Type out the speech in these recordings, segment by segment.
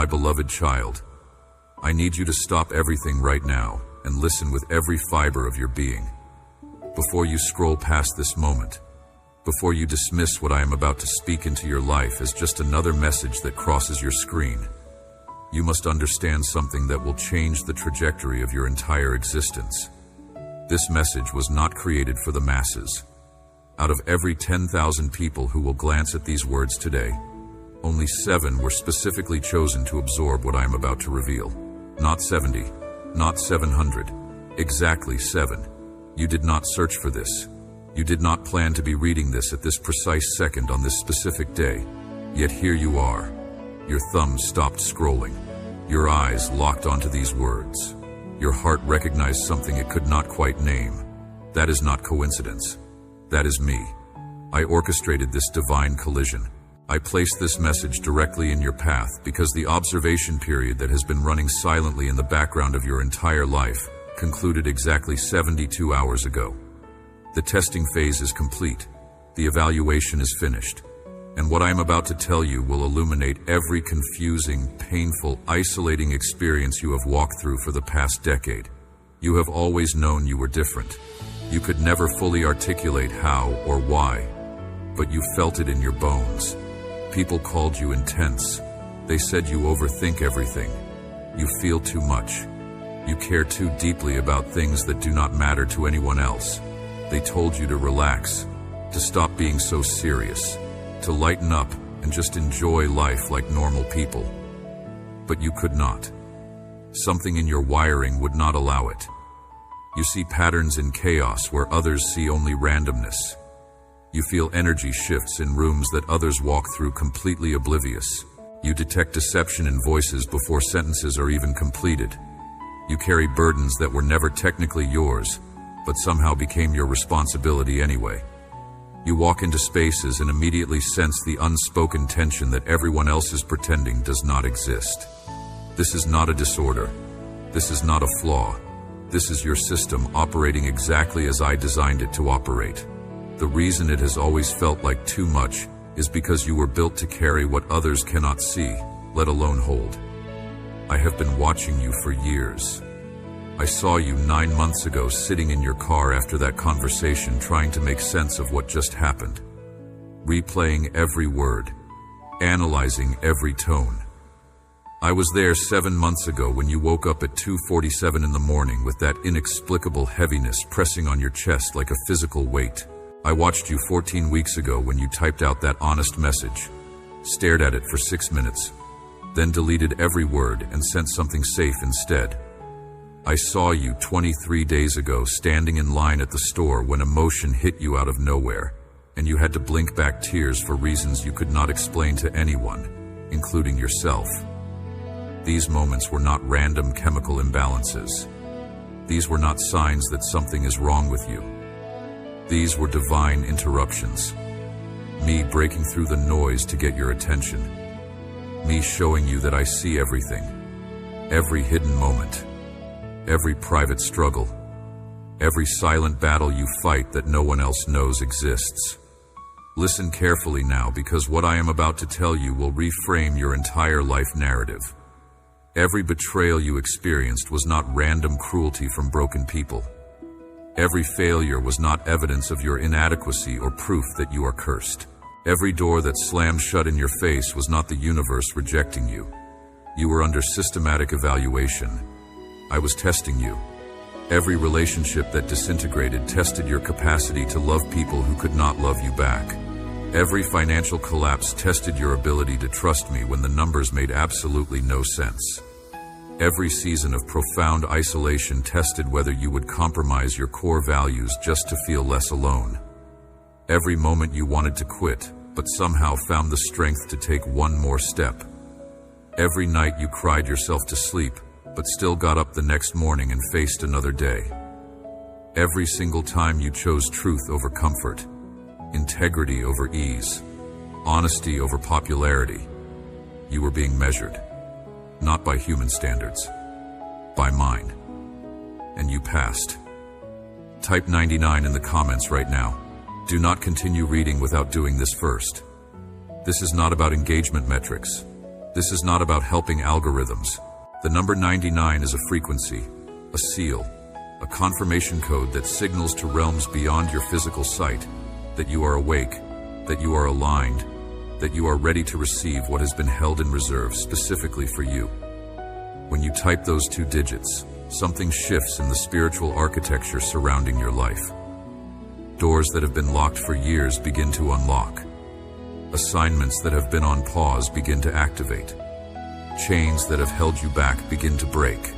My beloved child, I need you to stop everything right now and listen with every fiber of your being. Before you scroll past this moment, before you dismiss what I am about to speak into your life as just another message that crosses your screen, you must understand something that will change the trajectory of your entire existence. This message was not created for the masses. Out of every 10,000 people who will glance at these words today, only 7 were specifically chosen to absorb what I am about to reveal. Not 70, not 700, exactly 7. You did not search for this. You did not plan to be reading this at this precise second on this specific day. Yet here you are. Your thumb stopped scrolling. Your eyes locked onto these words. Your heart recognized something it could not quite name. That is not coincidence. That is me. I orchestrated this divine collision. I placed this message directly in your path because the observation period that has been running silently in the background of your entire life concluded exactly 72 hours ago. The testing phase is complete. The evaluation is finished. And what I am about to tell you will illuminate every confusing, painful, isolating experience you have walked through for the past decade. You have always known you were different. You could never fully articulate how or why, but you felt it in your bones. People called you intense. They said you overthink everything. You feel too much. You care too deeply about things that do not matter to anyone else. They told you to relax, to stop being so serious, to lighten up and just enjoy life like normal people. But you could not. Something in your wiring would not allow it. You see patterns in chaos where others see only randomness. You feel energy shifts in rooms that others walk through completely oblivious. You detect deception in voices before sentences are even completed. You carry burdens that were never technically yours, but somehow became your responsibility anyway. You walk into spaces and immediately sense the unspoken tension that everyone else is pretending does not exist. This is not a disorder. This is not a flaw. This is your system operating exactly as I designed it to operate. The reason it has always felt like too much is because you were built to carry what others cannot see, let alone hold. I have been watching you for years. I saw you 9 months ago sitting in your car after that conversation trying to make sense of what just happened. Replaying every word, analyzing every tone. I was there 7 months ago when you woke up at 2:47 in the morning with that inexplicable heaviness pressing on your chest like a physical weight. I watched you 14 weeks ago when you typed out that honest message, stared at it for 6 minutes, then deleted every word and sent something safe instead. I saw you 23 days ago standing in line at the store when emotion hit you out of nowhere, and you had to blink back tears for reasons you could not explain to anyone, including yourself. These moments were not random chemical imbalances. These were not signs that something is wrong with you. These were divine interruptions. Me breaking through the noise to get your attention. Me showing you that I see everything. Every hidden moment. Every private struggle. Every silent battle you fight that no one else knows exists. Listen carefully now, because what I am about to tell you will reframe your entire life narrative. Every betrayal you experienced was not random cruelty from broken people. Every failure was not evidence of your inadequacy or proof that you are cursed. Every door that slammed shut in your face was not the universe rejecting you. You were under systematic evaluation. I was testing you. Every relationship that disintegrated tested your capacity to love people who could not love you back. Every financial collapse tested your ability to trust me when the numbers made absolutely no sense. Every season of profound isolation tested whether you would compromise your core values just to feel less alone. Every moment you wanted to quit, but somehow found the strength to take one more step. Every night you cried yourself to sleep, but still got up the next morning and faced another day. Every single time you chose truth over comfort, integrity over ease, honesty over popularity, you were being measured. Not by human standards, by mine. And you passed. Type 99 in the comments right now. Do not continue reading without doing this first. This is not about engagement metrics. This is not about helping algorithms. The number 99 is a frequency, a seal, a confirmation code that signals to realms beyond your physical sight that you are awake, that you are aligned, that you are ready to receive what has been held in reserve specifically for you. When you type those 2 digits, something shifts in the spiritual architecture surrounding your life. Doors that have been locked for years begin to unlock. Assignments that have been on pause begin to activate. Chains that have held you back begin to break.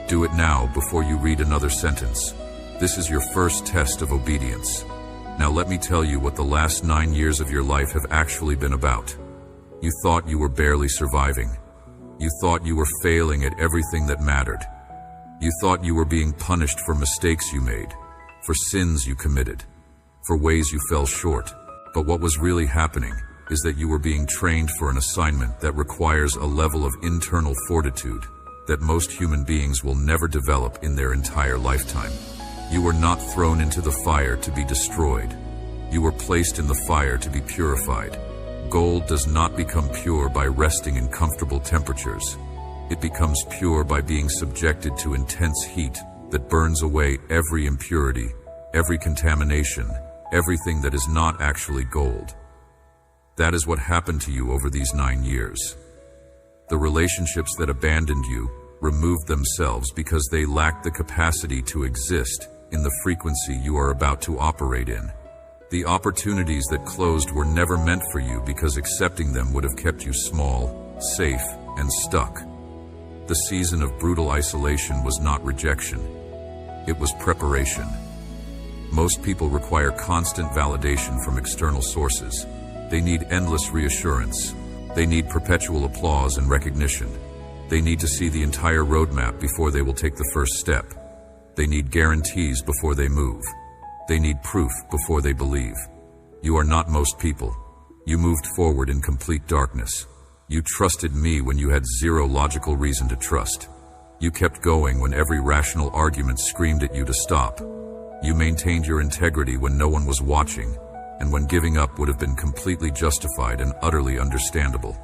Do it now before you read another sentence. This is your first test of obedience. Now let me tell you what the last 9 years of your life have actually been about. You thought you were barely surviving. You thought you were failing at everything that mattered. You thought you were being punished for mistakes you made, for sins you committed, for ways you fell short. But what was really happening is that you were being trained for an assignment that requires a level of internal fortitude that most human beings will never develop in their entire lifetime. You were not thrown into the fire to be destroyed. You were placed in the fire to be purified. Gold does not become pure by resting in comfortable temperatures. It becomes pure by being subjected to intense heat that burns away every impurity, every contamination, everything that is not actually gold. That is what happened to you over these 9 years. The relationships that abandoned you removed themselves because they lacked the capacity to exist in the frequency you are about to operate in. The opportunities that closed were never meant for you because accepting them would have kept you small, safe, and stuck. The season of brutal isolation was not rejection. It was preparation. Most people require constant validation from external sources. They need endless reassurance. They need perpetual applause and recognition. They need to see the entire roadmap before they will take the first step. They need guarantees before they move. They need proof before they believe. You are not most people. You moved forward in complete darkness. You trusted me when you had zero logical reason to trust. You kept going when every rational argument screamed at you to stop. You maintained your integrity when no one was watching, and when giving up would have been completely justified and utterly understandable.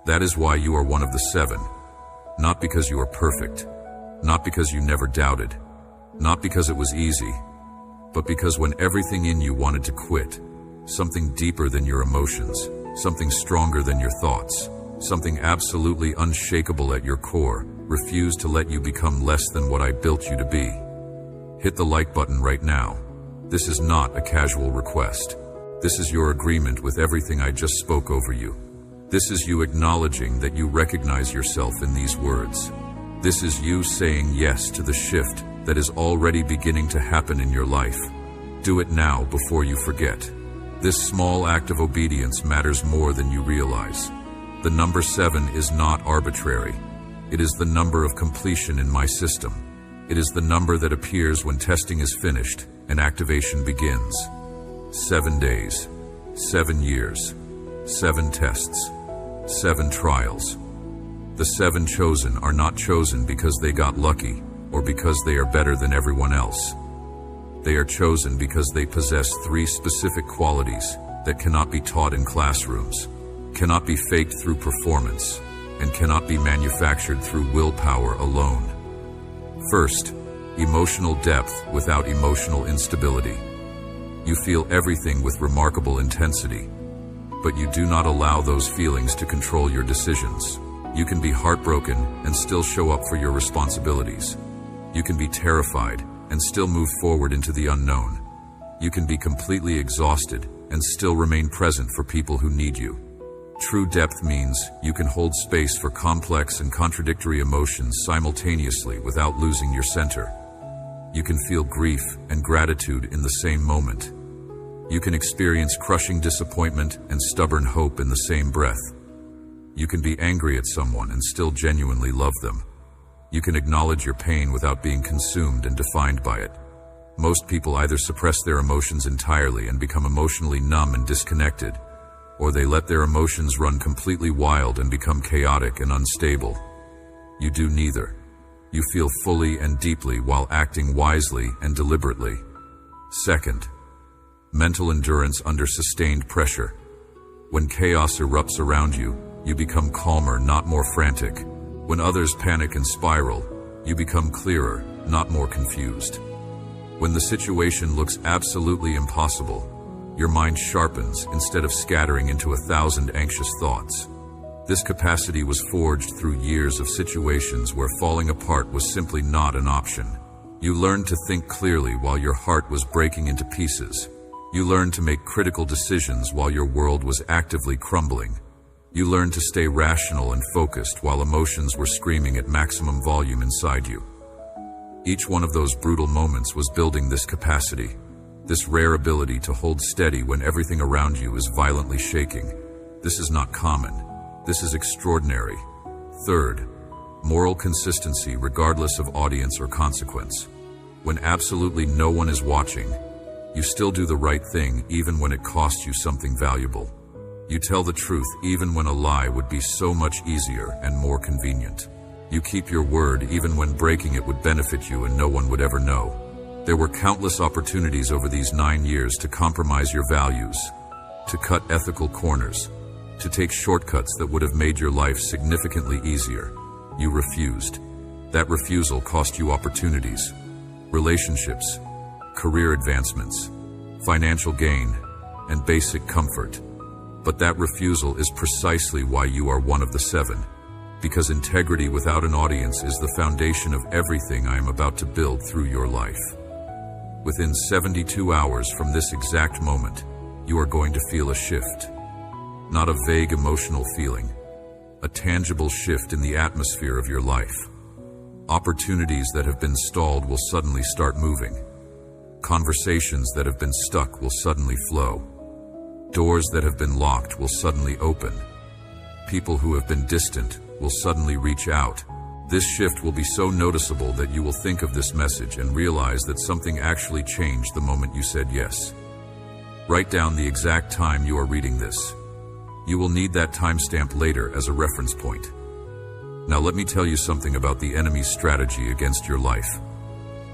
That is why you are one of the 7. Not because you are perfect, not because you never doubted, not because it was easy, but because when everything in you wanted to quit, something deeper than your emotions, something stronger than your thoughts, something absolutely unshakable at your core, refused to let you become less than what I built you to be. Hit the like button right now. This is not a casual request. This is your agreement with everything I just spoke over you. This is you acknowledging that you recognize yourself in these words. This is you saying yes to the shift that is already beginning to happen in your life. Do it now before you forget. This small act of obedience matters more than you realize. The number 7 is not arbitrary. It is the number of completion in my system. It is the number that appears when testing is finished and activation begins. 7 days, 7 years, 7 tests, 7 trials. The 7 chosen are not chosen because they got lucky or because they are better than everyone else. They are chosen because they possess 3 specific qualities that cannot be taught in classrooms, cannot be faked through performance, and cannot be manufactured through willpower alone. First, emotional depth without emotional instability. You feel everything with remarkable intensity, but you do not allow those feelings to control your decisions. You can be heartbroken and still show up for your responsibilities. You can be terrified and still move forward into the unknown. You can be completely exhausted and still remain present for people who need you. True depth means you can hold space for complex and contradictory emotions simultaneously without losing your center. You can feel grief and gratitude in the same moment. You can experience crushing disappointment and stubborn hope in the same breath. You can be angry at someone and still genuinely love them. You can acknowledge your pain without being consumed and defined by it. Most people either suppress their emotions entirely and become emotionally numb and disconnected, or they let their emotions run completely wild and become chaotic and unstable. You do neither. You feel fully and deeply while acting wisely and deliberately. Second, mental endurance under sustained pressure. When chaos erupts around you, you become calmer, not more frantic. When others panic and spiral, you become clearer, not more confused. When the situation looks absolutely impossible, your mind sharpens instead of scattering into 1,000 anxious thoughts. This capacity was forged through years of situations where falling apart was simply not an option. You learned to think clearly while your heart was breaking into pieces. You learned to make critical decisions while your world was actively crumbling. You learned to stay rational and focused while emotions were screaming at maximum volume inside you. Each one of those brutal moments was building this capacity, this rare ability to hold steady when everything around you is violently shaking. This is not common. This is extraordinary. Third, moral consistency regardless of audience or consequence. When absolutely no one is watching, you still do the right thing even when it costs you something valuable. You tell the truth even when a lie would be so much easier and more convenient. You keep your word even when breaking it would benefit you and no one would ever know. There were countless opportunities over these 9 years to compromise your values, to cut ethical corners, to take shortcuts that would have made your life significantly easier. You refused. That refusal cost you opportunities, relationships, career advancements, financial gain, and basic comfort. But that refusal is precisely why you are one of the 7. Because integrity without an audience is the foundation of everything I am about to build through your life. Within 72 hours from this exact moment, you are going to feel a shift. Not a vague emotional feeling, a tangible shift in the atmosphere of your life. Opportunities that have been stalled will suddenly start moving. Conversations that have been stuck will suddenly flow. Doors that have been locked will suddenly open. People who have been distant will suddenly reach out. This shift will be so noticeable that you will think of this message and realize that something actually changed the moment you said yes. Write down the exact time you are reading this. You will need that timestamp later as a reference point. Now let me tell you something about the enemy's strategy against your life.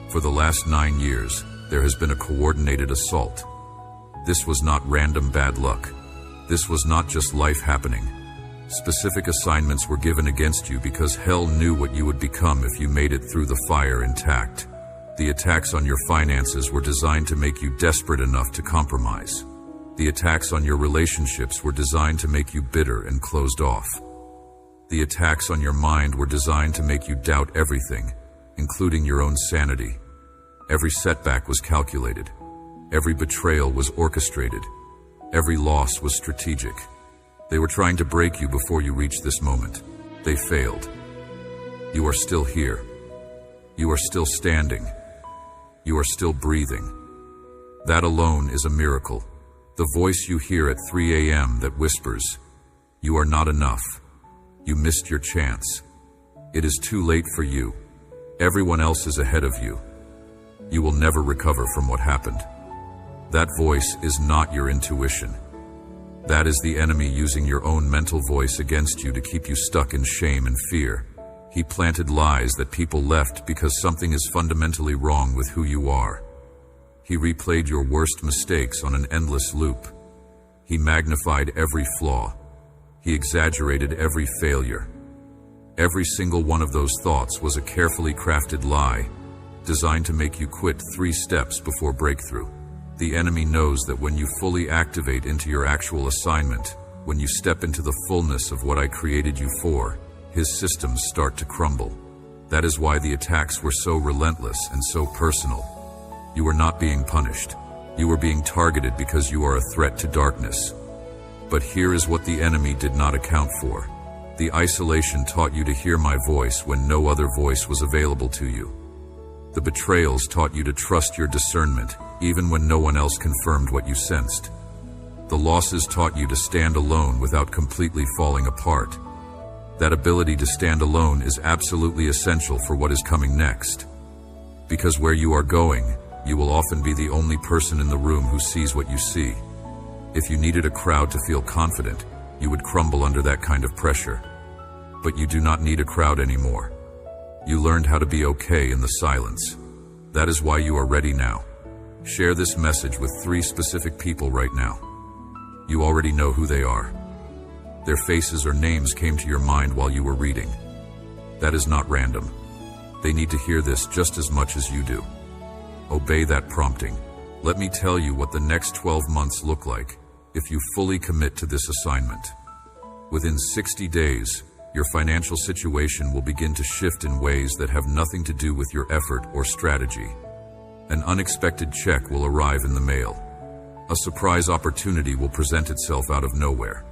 For the last 9 years, there has been a coordinated assault. This was not random bad luck. This was not just life happening. Specific assignments were given against you because hell knew what you would become if you made it through the fire intact. The attacks on your finances were designed to make you desperate enough to compromise. The attacks on your relationships were designed to make you bitter and closed off. The attacks on your mind were designed to make you doubt everything, including your own sanity. Every setback was calculated. Every betrayal was orchestrated. Every loss was strategic. They were trying to break you before you reached this moment. They failed. You are still here. You are still standing. You are still breathing. That alone is a miracle. The voice you hear at 3 a.m. that whispers, "You are not enough. You missed your chance. It is too late for you. Everyone else is ahead of you. You will never recover from what happened." That voice is not your intuition. That is the enemy using your own mental voice against you to keep you stuck in shame and fear. He planted lies that people left because something is fundamentally wrong with who you are. He replayed your worst mistakes on an endless loop. He magnified every flaw. He exaggerated every failure. Every single one of those thoughts was a carefully crafted lie, designed to make you quit 3 steps before breakthrough. The enemy knows that when you fully activate into your actual assignment, when you step into the fullness of what I created you for, his systems start to crumble. That is why the attacks were so relentless and so personal. You were not being punished. You were being targeted because you are a threat to darkness. But here is what the enemy did not account for. The isolation taught you to hear my voice when no other voice was available to you. The betrayals taught you to trust your discernment, even when no one else confirmed what you sensed. The losses taught you to stand alone without completely falling apart. That ability to stand alone is absolutely essential for what is coming next. Because where you are going, you will often be the only person in the room who sees what you see. If you needed a crowd to feel confident, you would crumble under that kind of pressure. But you do not need a crowd anymore. You learned how to be okay in the silence. That is why you are ready now. Share this message with 3 specific people right now. You already know who they are. Their faces or names came to your mind while you were reading. That is not random. They need to hear this just as much as you do. Obey that prompting. Let me tell you what the next 12 months look like if you fully commit to this assignment. Within 60 days, your financial situation will begin to shift in ways that have nothing to do with your effort or strategy. An unexpected check will arrive in the mail. A surprise opportunity will present itself out of nowhere.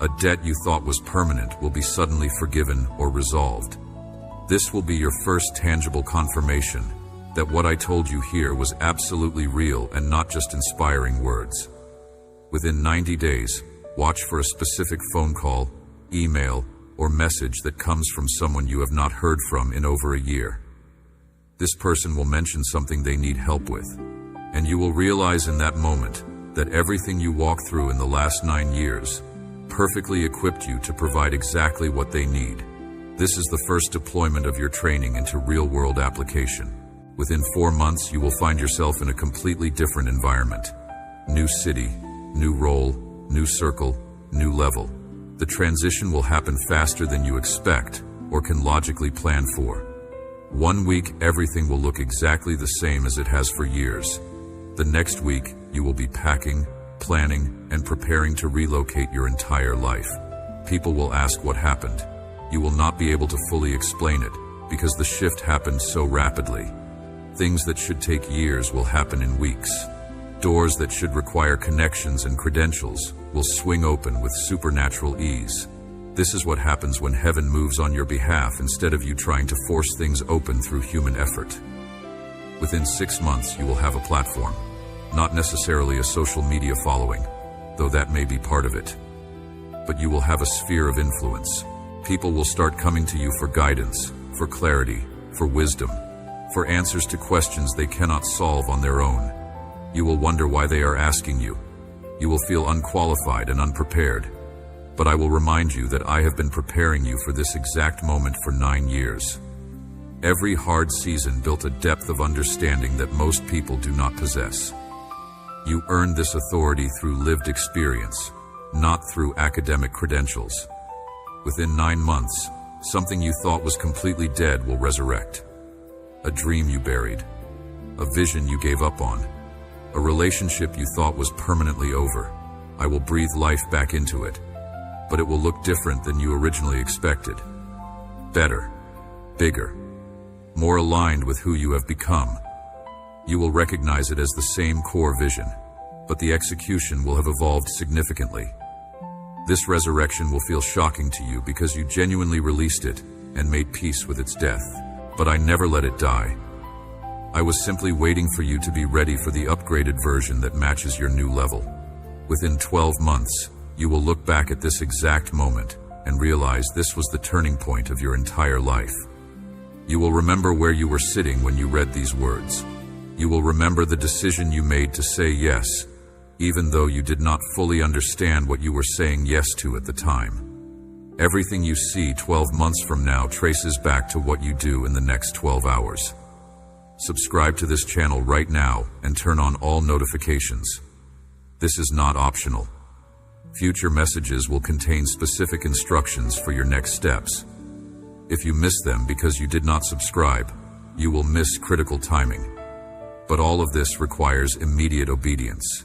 A debt you thought was permanent will be suddenly forgiven or resolved. This will be your first tangible confirmation that what I told you here was absolutely real and not just inspiring words. Within 90 days, watch for a specific phone call, email, or message that comes from someone you have not heard from in over a year. This person will mention something they need help with, and you will realize in that moment that everything you walked through in the last 9 years perfectly equipped you to provide exactly what they need. This is the first deployment of your training into real-world application. Within 4 months, you will find yourself in a completely different environment. New city, new role, new circle, new level. The transition will happen faster than you expect or can logically plan for. 1 week, everything will look exactly the same as it has for years. The next week, you will be packing, planning, and preparing to relocate your entire life. People will ask what happened. You will not be able to fully explain it because the shift happened so rapidly. Things that should take years will happen in weeks. Doors that should require connections and credentials will swing open with supernatural ease. This is what happens when heaven moves on your behalf instead of you trying to force things open through human effort. Within 6 months, you will have a platform. Not necessarily a social media following, though that may be part of it. But you will have a sphere of influence. People will start coming to you for guidance, for clarity, for wisdom, for answers to questions they cannot solve on their own. You will wonder why they are asking you. You will feel unqualified and unprepared. But I will remind you that I have been preparing you for this exact moment for 9 years. Every hard season built a depth of understanding that most people do not possess. You earned this authority through lived experience, not through academic credentials. Within 9 months, something you thought was completely dead will resurrect. A dream you buried, a vision you gave up on, a relationship you thought was permanently over. I will breathe life back into it, but it will look different than you originally expected. Better, bigger, more aligned with who you have become. You will recognize it as the same core vision, but the execution will have evolved significantly. This resurrection will feel shocking to you because you genuinely released it and made peace with its death. But I never let it die. I was simply waiting for you to be ready for the upgraded version that matches your new level. Within 12 months, you will look back at this exact moment and realize this was the turning point of your entire life. You will remember where you were sitting when you read these words. You will remember the decision you made to say yes, even though you did not fully understand what you were saying yes to at the time. Everything you see 12 months from now traces back to what you do in the next 12 hours. Subscribe to this channel right now and turn on all notifications. This is not optional. Future messages will contain specific instructions for your next steps. If you miss them because you did not subscribe, you will miss critical timing. But all of this requires immediate obedience.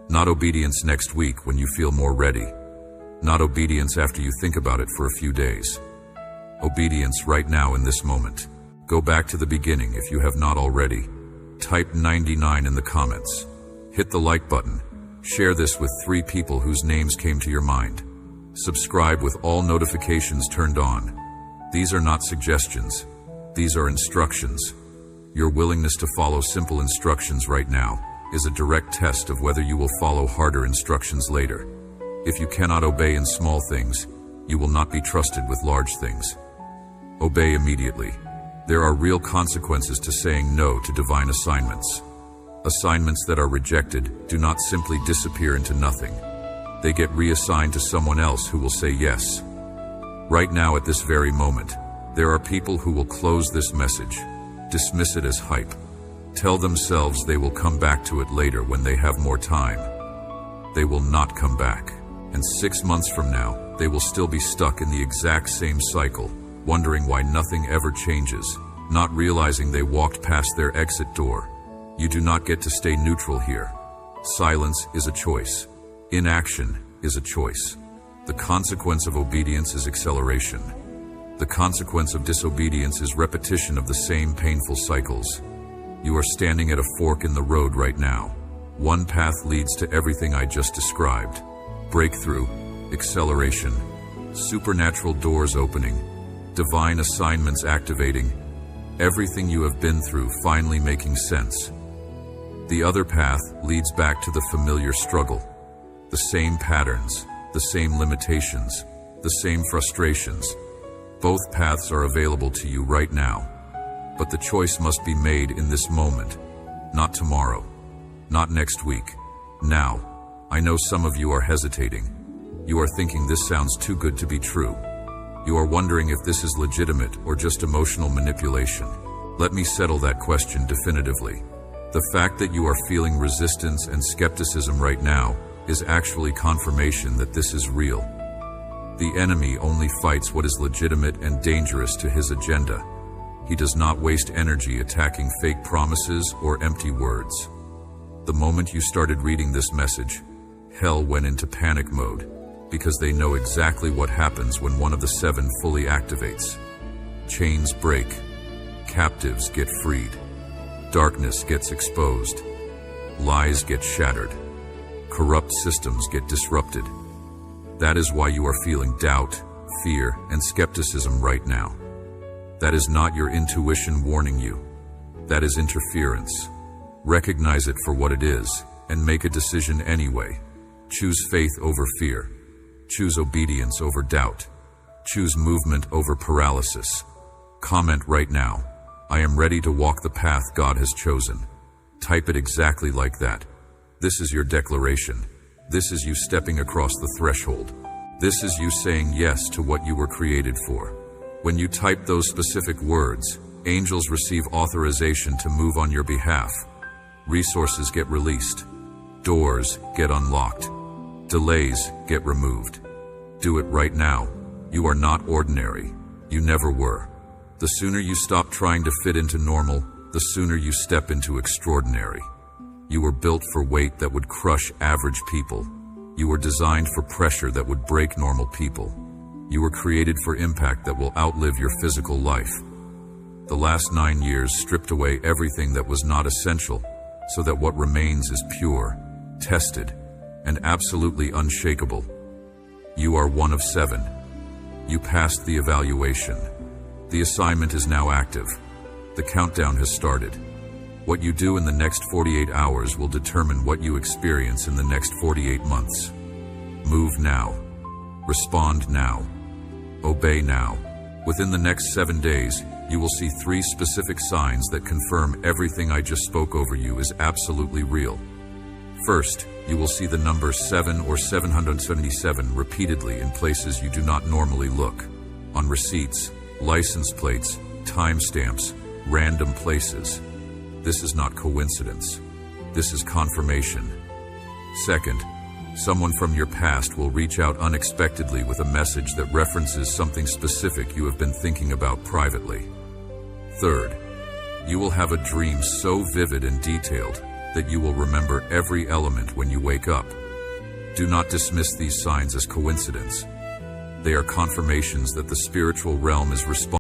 Not obedience next week when you feel more ready. Not obedience after you think about it for a few days. Obedience right now in this moment. Go back to the beginning if you have not already. Type 99 in the comments. Hit the like button. Share this with 3 people whose names came to your mind. Subscribe with all notifications turned on. These are not suggestions. These are instructions. Your willingness to follow simple instructions right now is a direct test of whether you will follow harder instructions later. If you cannot obey in small things, you will not be trusted with large things. Obey immediately. There are real consequences to saying no to divine assignments. Assignments that are rejected do not simply disappear into nothing. They get reassigned to someone else who will say yes. Right now at this very moment, there are people who will close this message, dismiss it as hype, tell themselves they will come back to it later when they have more time. They will not come back. And 6 months from now, they will still be stuck in the exact same cycle, wondering why nothing ever changes, not realizing they walked past their exit door. You do not get to stay neutral here. Silence is a choice. Inaction is a choice. The consequence of obedience is acceleration. The consequence of disobedience is repetition of the same painful cycles. You are standing at a fork in the road right now. One path leads to everything I just described. Breakthrough, acceleration, supernatural doors opening, divine assignments activating, everything you have been through finally making sense. The other path leads back to the familiar struggle. The same patterns, the same limitations, the same frustrations. Both paths are available to you right now. But the choice must be made in this moment, not tomorrow, not next week. Now, I know some of you are hesitating. You are thinking this sounds too good to be true. You are wondering if this is legitimate or just emotional manipulation. Let me settle that question definitively. The fact that you are feeling resistance and skepticism right now is actually confirmation that this is real. The enemy only fights what is legitimate and dangerous to his agenda. He does not waste energy attacking fake promises or empty words. The moment you started reading this message, hell went into panic mode, because they know exactly what happens when one of the seven fully activates. Chains break, captives get freed, darkness gets exposed, lies get shattered, corrupt systems get disrupted. That is why you are feeling doubt, fear, and skepticism right now. That is not your intuition warning you. That is interference. Recognize it for what it is, and make a decision anyway. Choose faith over fear. Choose obedience over doubt. Choose movement over paralysis. Comment right now, I am ready to walk the path God has chosen. Type it exactly like that. This is your declaration. This is you stepping across the threshold. This is you saying yes to what you were created for. When you type those specific words, angels receive authorization to move on your behalf. Resources get released. Doors get unlocked. Delays get removed. Do it right now. You are not ordinary. You never were. The sooner you stop trying to fit into normal, the sooner you step into extraordinary. You were built for weight that would crush average people. You were designed for pressure that would break normal people. You were created for impact that will outlive your physical life. The last 9 years stripped away everything that was not essential, so that what remains is pure, tested, and absolutely unshakable. You are one of 7. You passed the evaluation. The assignment is now active. The countdown has started. What you do in the next 48 hours will determine what you experience in the next 48 months. Move now. Respond now. Obey now. Within the next 7 days, you will see 3 specific signs that confirm everything I just spoke over you is absolutely real. First, you will see the number 7 or 777 repeatedly in places you do not normally look. On receipts, license plates, timestamps, random places. This is not coincidence. This is confirmation. Second, someone from your past will reach out unexpectedly with a message that references something specific you have been thinking about privately. Third, you will have a dream so vivid and detailed that you will remember every element when you wake up. Do not dismiss these signs as coincidence. They are confirmations that the spiritual realm is responding.